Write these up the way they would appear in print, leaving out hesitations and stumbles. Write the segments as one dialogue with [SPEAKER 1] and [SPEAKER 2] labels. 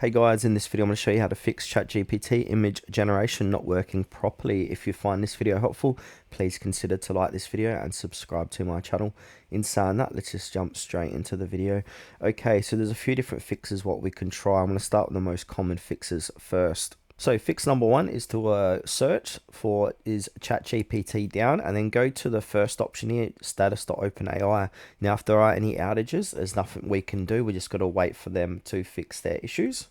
[SPEAKER 1] Hey guys, in this video I'm going to show you how to fix ChatGPT image generation not working properly. If you find this video helpful, please consider to like this video and subscribe to my channel. In saying that, let's just jump straight into the video. Okay, so there's a few different fixes what we can try. I'm going to start with the most common fixes first. So fix number one is to search for is ChatGPT down and then go to the first option here, status.openai. Now, if there are any outages, there's nothing we can do. We just got to wait for them to fix their issues.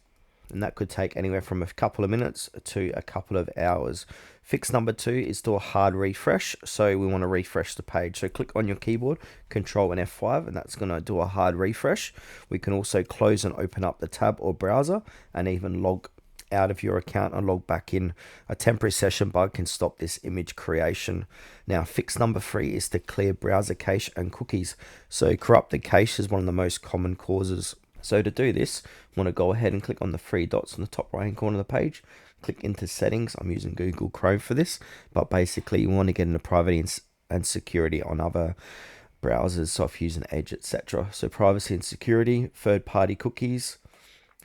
[SPEAKER 1] And that could take anywhere from a couple of minutes to a couple of hours. Fix number two is to a hard refresh. So we want to refresh the page. So click on your keyboard, Control and F5, and that's going to do a hard refresh. We can also close and open up the tab or browser and even log out of your account and log back in. A temporary session bug can stop this image creation. Now, fix number three is to clear browser cache and cookies. So corrupted cache is one of the most common causes. So to do this, I want to go ahead and click on the three dots in the top right hand corner of the page. Click into settings. I'm using Google Chrome for this, but basically you want to get into privacy and security on other browsers. So if you're using Edge, etc. So privacy and security, third party cookies,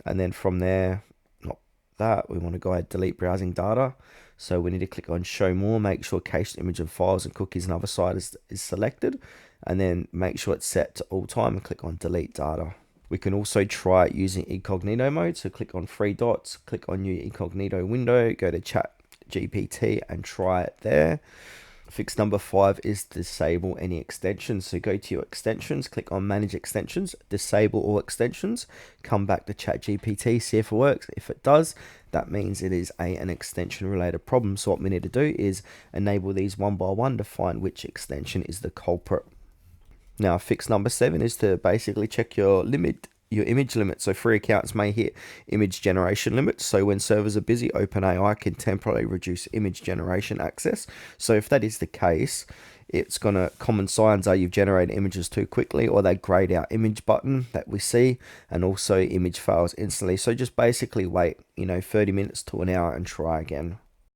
[SPEAKER 1] and then from there, that we want to go ahead and delete browsing data. So we need to click on show more, make sure cached image and files and cookies and other side is selected, and then make sure it's set to all time and click on delete data. We can also try it using incognito mode. So click on three dots, click on new incognito window, go to ChatGPT and try it there. Fix number five is disable any extensions. So go to your extensions, click on manage extensions, disable all extensions, come back to ChatGPT, see if it works. If it does, that means it is an extension related problem. So what we need to do is enable these one by one to find which extension is the culprit. Now, fix number seven is to basically check your image limit. So free accounts may hit image generation limits. So when servers are busy, OpenAI can temporarily reduce image generation access. So if that is the case, it's gonna common signs are you've generated images too quickly, or that grayed out image button that we see, and also image fails instantly. So just basically wait, 30 minutes to an hour and try again.